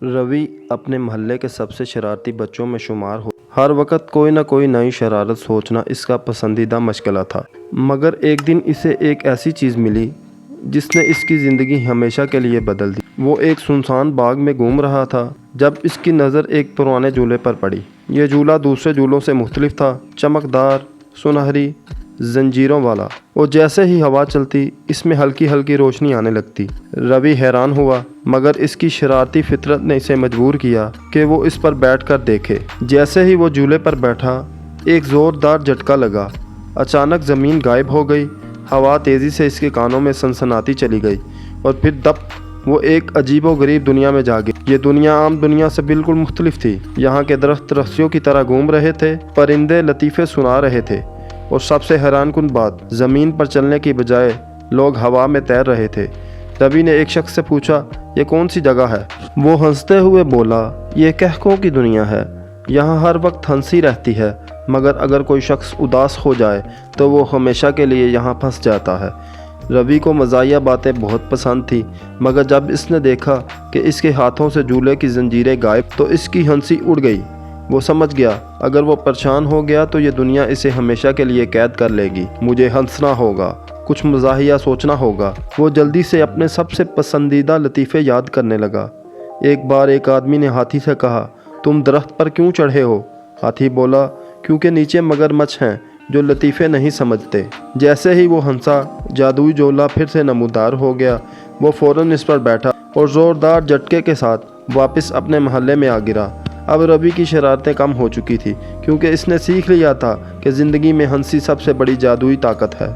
रवि अपने महल्ले के सबसे शरारती बच्चों में शुमार हो। हर वक्त कोई ना कोई नई शरारत सोचना इसका पसंदीदा मशगला था। मगर एक दिन इसे एक ऐसी चीज़ मिली जिसने इसकी ज़िंदगी हमेशा के लिए बदल दी। वो एक सुनसान बाग में घूम रहा था जब इसकी नज़र एक पुराने झूले पर पड़ी। यह झूला दूसरे झूलों से मुख्तलिफ था, चमकदार, सुनहरी जंजीरों वाला, और जैसे ही हवा चलती इसमें हल्की हल्की रोशनी आने लगती। रवि हैरान हुआ, मगर इसकी शरारती फितरत ने इसे मजबूर किया कि वो इस पर बैठकर देखे। जैसे ही वो झूले पर बैठा, एक ज़ोरदार झटका लगा। अचानक ज़मीन गायब हो गई, हवा तेज़ी से इसके कानों में सनसनाती चली गई, और फिर दप वो एक अजीबोगरीब दुनिया में जा गई। ये दुनिया आम दुनिया से बिल्कुल मुख्तलिफ थी। यहाँ के दरख्त रस्सियों की तरह घूम रहे थे, परिंदे लतीफ़े सुना रहे थे, और सबसे हैरानकुन बात, ज़मीन पर चलने की बजाय लोग हवा में तैर रहे थे। रवि ने एक शख्स से पूछा, ये कौन सी जगह है? वो हंसते हुए बोला, ये कहकों की दुनिया है। यहाँ हर वक्त हंसी रहती है, मगर अगर कोई शख्स उदास हो जाए तो वो हमेशा के लिए यहाँ फंस जाता है। रवि को मज़ाहिया बातें बहुत पसंद थी, मगर जब इसने देखा कि इसके हाथों से झूले की जंजीरें गायब, तो इसकी हंसी उड़ गई। वो समझ गया, अगर वो परेशान हो गया तो ये दुनिया इसे हमेशा के लिए कैद कर लेगी। मुझे हंसना होगा, कुछ मज़ाहिया सोचना होगा। वो जल्दी से अपने सबसे पसंदीदा लतीफ़े याद करने लगा। एक बार एक आदमी ने हाथी से कहा, तुम दरख्त पर क्यों चढ़े हो? हाथी बोला, क्योंकि नीचे मगरमच्छ हैं जो लतीफ़े नहीं समझते। जैसे ही वो हंसा, जादुई झोला फिर से नमूदार हो गया। वो फ़ौरन इस पर बैठा और ज़ोरदार झटके के साथ वापस अपने महल्ले में आ गिरा। अब रवि की शरारतें कम हो चुकी थी, क्योंकि इसने सीख लिया था कि ज़िंदगी में हंसी सबसे बड़ी जादुई ताकत है।